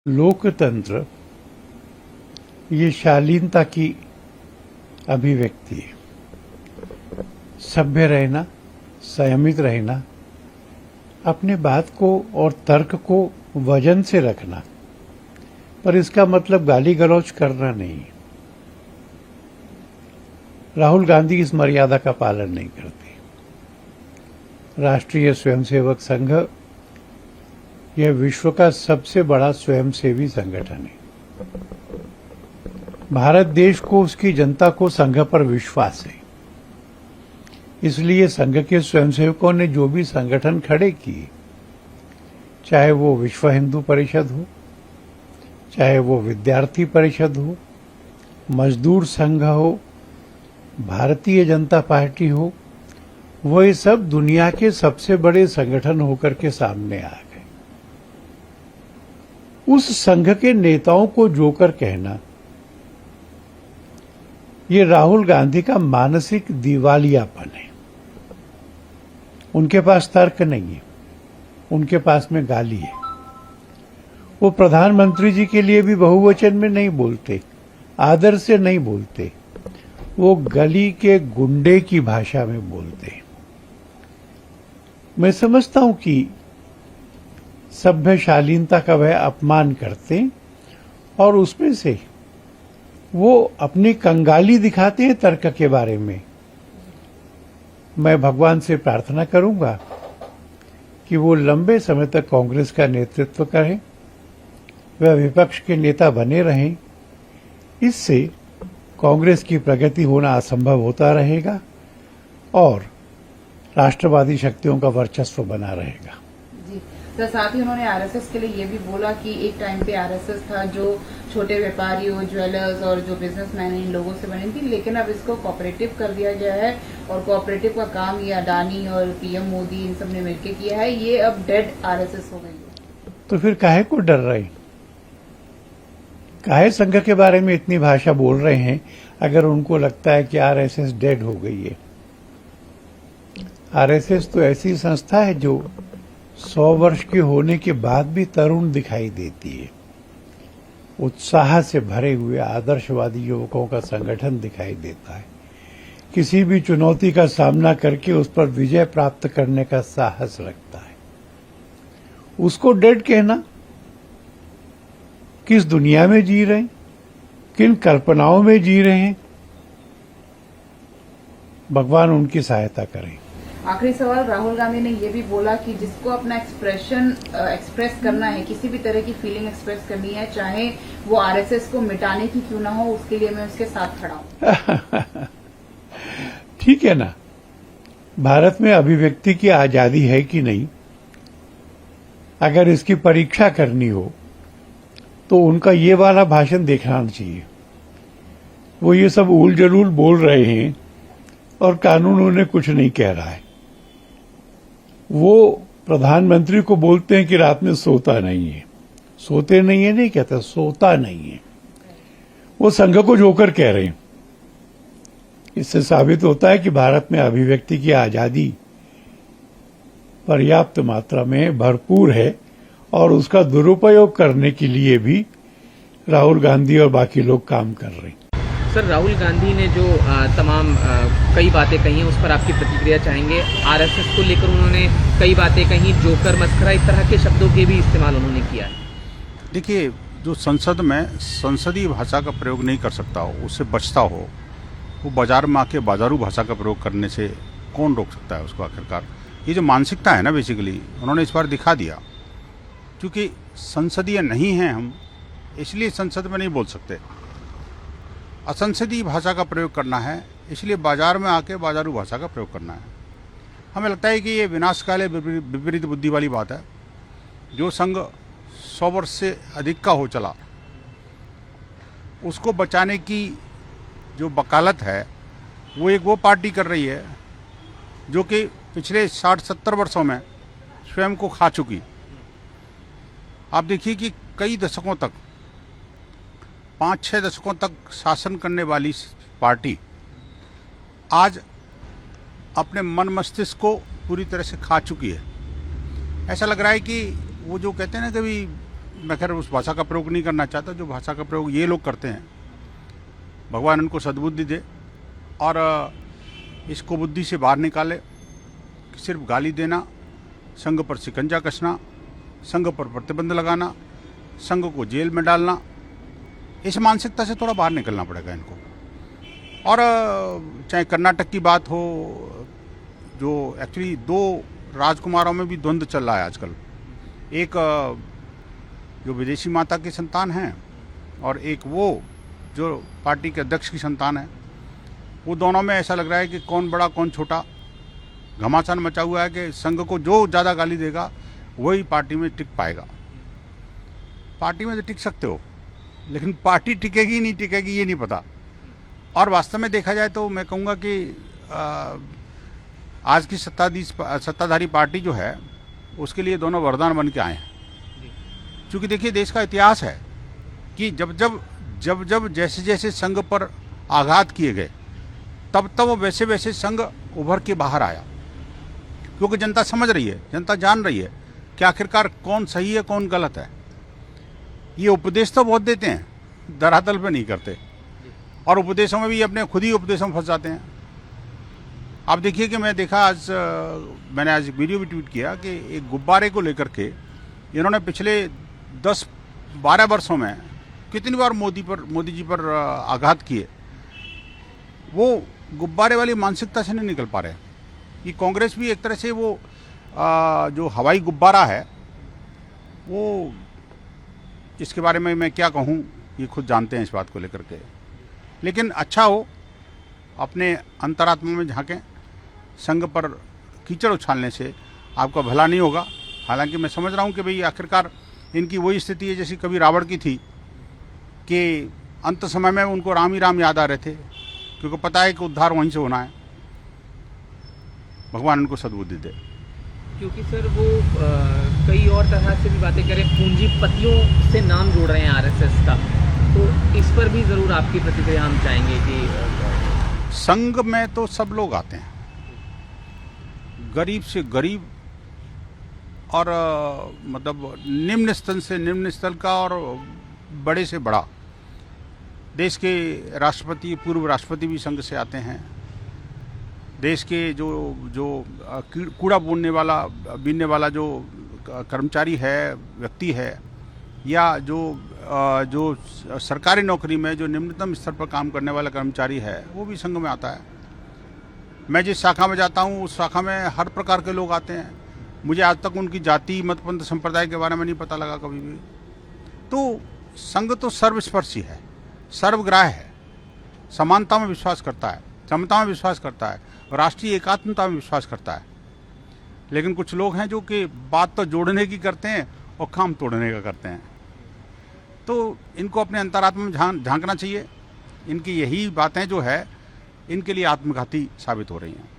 लोकतंत्र ये शालीनता की अभिव्यक्ति है। सभ्य रहना, संयमित रहना, अपने बात को और तर्क को वजन से रखना, पर इसका मतलब गाली गलौज करना नहीं। राहुल गांधी इस मर्यादा का पालन नहीं करते। राष्ट्रीय स्वयंसेवक संघ यह विश्व का सबसे बड़ा स्वयंसेवी संगठन है। भारत देश को, उसकी जनता को संघ पर विश्वास है। इसलिए संघ के स्वयंसेवकों ने जो भी संगठन खड़े किए, चाहे वो विश्व हिंदू परिषद हो, चाहे वो विद्यार्थी परिषद हो, मजदूर संघ हो, भारतीय जनता पार्टी हो, वो ये सब दुनिया के सबसे बड़े संगठन होकर के सामने आ गए। उस संघ के नेताओं को जोकर कहना, ये राहुल गांधी का मानसिक दिवालियापन है। उनके पास तर्क नहीं है, उनके पास में गाली है। वो प्रधानमंत्री जी के लिए भी बहुवचन में नहीं बोलते, आदर से नहीं बोलते, वो गली के गुंडे की भाषा में बोलते। मैं समझता हूं कि सभ्य शालीनता का वह अपमान करते और उसमें से वो अपनी कंगाली दिखाते हैं तर्क के बारे में। मैं भगवान से प्रार्थना करूंगा कि वो लंबे समय तक कांग्रेस का नेतृत्व करें, वह विपक्ष के नेता बने रहें। इससे कांग्रेस की प्रगति होना असंभव होता रहेगा और राष्ट्रवादी शक्तियों का वर्चस्व बना रहेगा। जी तो साथ ही उन्होंने आरएसएस के लिए ये भी बोला कि एक टाइम पे आरएसएस था जो छोटे व्यापारियों, ज्वेलर्स और जो बिजनेसमैन इन लोगों से बनी थी, लेकिन अब इसको कोऑपरेटिव कर दिया गया है और कोऑपरेटिव का काम ये अडानी और पीएम मोदी इन सब ने मिलकर किया है। ये अब डेड आरएसएस हो गई है। तो फिर काहे को डर रहे, काहे संघ के बारे में इतनी भाषा बोल रहे हैं अगर उनको लगता है कि आरएसएस डेड हो गई है? आरएसएस तो ऐसी संस्था है जो 100 वर्ष के होने के बाद भी तरुण दिखाई देती है। उत्साह से भरे हुए आदर्शवादी युवकों का संगठन दिखाई देता है। किसी भी चुनौती का सामना करके उस पर विजय प्राप्त करने का साहस रखता है। उसको डेड कहना, किस दुनिया में जी रहे हैं, किन कल्पनाओं में जी रहे हैं? भगवान उनकी सहायता करें। आखिरी सवाल, राहुल गांधी ने ये भी बोला कि जिसको अपना एक्सप्रेस करना है, किसी भी तरह की फीलिंग एक्सप्रेस करनी है, चाहे वो आरएसएस को मिटाने की क्यों ना हो, उसके लिए मैं उसके साथ खड़ा हूं। ठीक है ना, भारत में अभिव्यक्ति की आजादी है कि नहीं? अगर इसकी परीक्षा करनी हो तो उनका ये वाला भाषण देखना चाहिए। वो ये सब उल जलूल बोल रहे हैं और कानून उन्हें कुछ नहीं कह रहा है। वो प्रधानमंत्री को बोलते हैं कि रात में सोता नहीं है। सोते नहीं है नहीं कहता, सोता नहीं है। वो संघ को जोकर कह रहे हैं। इससे साबित होता है कि भारत में अभिव्यक्ति की आजादी पर्याप्त मात्रा में भरपूर है और उसका दुरुपयोग करने के लिए भी राहुल गांधी और बाकी लोग काम कर रहे हैं। सर, राहुल गांधी ने जो तमाम कई बातें कही हैं, उस पर आपकी प्रतिक्रिया चाहेंगे। आरएसएस को लेकर उन्होंने कई बातें कही, जोकर, मस्करा, इस तरह के शब्दों के भी इस्तेमाल उन्होंने किया है। देखिए, जो संसद में संसदीय भाषा का प्रयोग नहीं कर सकता हो, उससे बचता हो, वो बाजार में आके बाजारू भाषा का प्रयोग करने से कौन रोक सकता है उसको? आखिरकार ये जो मानसिकता है ना, बेसिकली उन्होंने इस बार दिखा दिया। क्योंकि संसदीय नहीं हैं हम, इसलिए संसद में नहीं बोल सकते। असंसदीय भाषा का प्रयोग करना है, इसलिए बाजार में आके बाजारू भाषा का प्रयोग करना है। हमें लगता है कि ये विनाशकाले विपरीत बुद्धि वाली बात है। जो संघ 100 वर्ष से अधिक का हो चला, उसको बचाने की जो वकालत है वो पार्टी कर रही है जो कि पिछले 60-70 वर्षों में स्वयं को खा चुकी। आप देखिए कि कई दशकों तक, 5-6 दशकों तक शासन करने वाली पार्टी आज अपने मन मस्तिष्क को पूरी तरह से खा चुकी है। ऐसा लग रहा है कि वो जो कहते हैं ना, कभी मैं खैर उस भाषा का प्रयोग नहीं करना चाहता जो भाषा का प्रयोग ये लोग करते हैं। भगवान उनको सद्बुद्धि दे और इसको बुद्धि से बाहर निकाले कि सिर्फ गाली देना, संघ पर शिकंजा कसना, संघ पर प्रतिबंध लगाना, संघ को जेल में डालना, इस मानसिकता से थोड़ा बाहर निकलना पड़ेगा इनको। और चाहे कर्नाटक की बात हो, जो एक्चुअली दो राजकुमारों में भी द्वंद्व चल रहा है आजकल, एक जो विदेशी माता की संतान है और एक वो जो पार्टी के अध्यक्ष की संतान है, वो दोनों में ऐसा लग रहा है कि कौन बड़ा कौन छोटा। घमासान मचा हुआ है कि संघ को जो ज़्यादा गाली देगा वही पार्टी में टिक पाएगा। पार्टी में तो टिक सकते हो, लेकिन पार्टी टिकेगी नहीं टिकेगी ये नहीं पता। और वास्तव में देखा जाए तो मैं कहूँगा कि आज की सत्ताधारी पार्टी जो है उसके लिए दोनों वरदान बन के आए हैं। क्योंकि देखिए देश का इतिहास है कि जब जैसे जैसे संघ पर आघात किए गए तब वैसे वैसे संघ उभर के बाहर आया। क्योंकि जनता समझ रही है, जनता जान रही है कि आखिरकार कौन सही है कौन गलत है। ये उपदेश तो बहुत देते हैं, धरातल पे नहीं करते, और उपदेशों में भी अपने खुद ही उपदेशों में फंस जाते हैं। आप देखिए कि मैंने आज वीडियो भी ट्वीट किया कि एक गुब्बारे को लेकर के इन्होंने पिछले 10-12 वर्षों में कितनी बार मोदी जी पर आघात किए। वो गुब्बारे वाली मानसिकता से नहीं निकल पा रहे। ये कांग्रेस भी एक तरह से वो जो हवाई गुब्बारा है, वो इसके बारे में मैं क्या कहूँ, ये खुद जानते हैं इस बात को लेकर के। लेकिन अच्छा हो, अपने अंतरात्मा में झांकें। संघ पर कीचड़ उछालने से आपका भला नहीं होगा। हालांकि मैं समझ रहा हूँ कि भाई आखिरकार इनकी वही स्थिति है जैसी कभी रावण की थी कि अंत समय में उनको राम ही राम याद आ रहे थे, क्योंकि पता है कि उद्धार वहीं से होना है। भगवान उनको सद्बुद्धि दे। क्योंकि सर वो कई और तरह से भी बातें करें, पूंजीपतियों से नाम जोड़ रहे हैं आरएसएस का, तो इस पर भी ज़रूर आपकी प्रतिक्रिया हम चाहेंगे कि संघ में तो सब लोग आते हैं, गरीब से गरीब और मतलब निम्न स्तर से निम्न स्तर का और बड़े से बड़ा। देश के राष्ट्रपति, पूर्व राष्ट्रपति भी संघ से आते हैं। देश के जो कूड़ा बीनने वाला जो कर्मचारी है, व्यक्ति है, या जो सरकारी नौकरी में जो निम्नतम स्तर पर काम करने वाला कर्मचारी है, वो भी संघ में आता है। मैं जिस शाखा में जाता हूँ उस शाखा में हर प्रकार के लोग आते हैं। मुझे आज तक उनकी जाति, मत, पंथ, संप्रदाय के बारे में नहीं पता लगा कभी भी। तो संघ तो सर्वस्पर्शी है, सर्वग्राह्य है, समानता में विश्वास करता है, समता में विश्वास करता है, राष्ट्रीय एकात्मता में विश्वास करता है। लेकिन कुछ लोग हैं जो कि बात तो जोड़ने की करते हैं और काम तोड़ने का करते हैं। तो इनको अपने अंतरात्मा में झांकना चाहिए। इनकी यही बातें जो है इनके लिए आत्मघाती साबित हो रही हैं।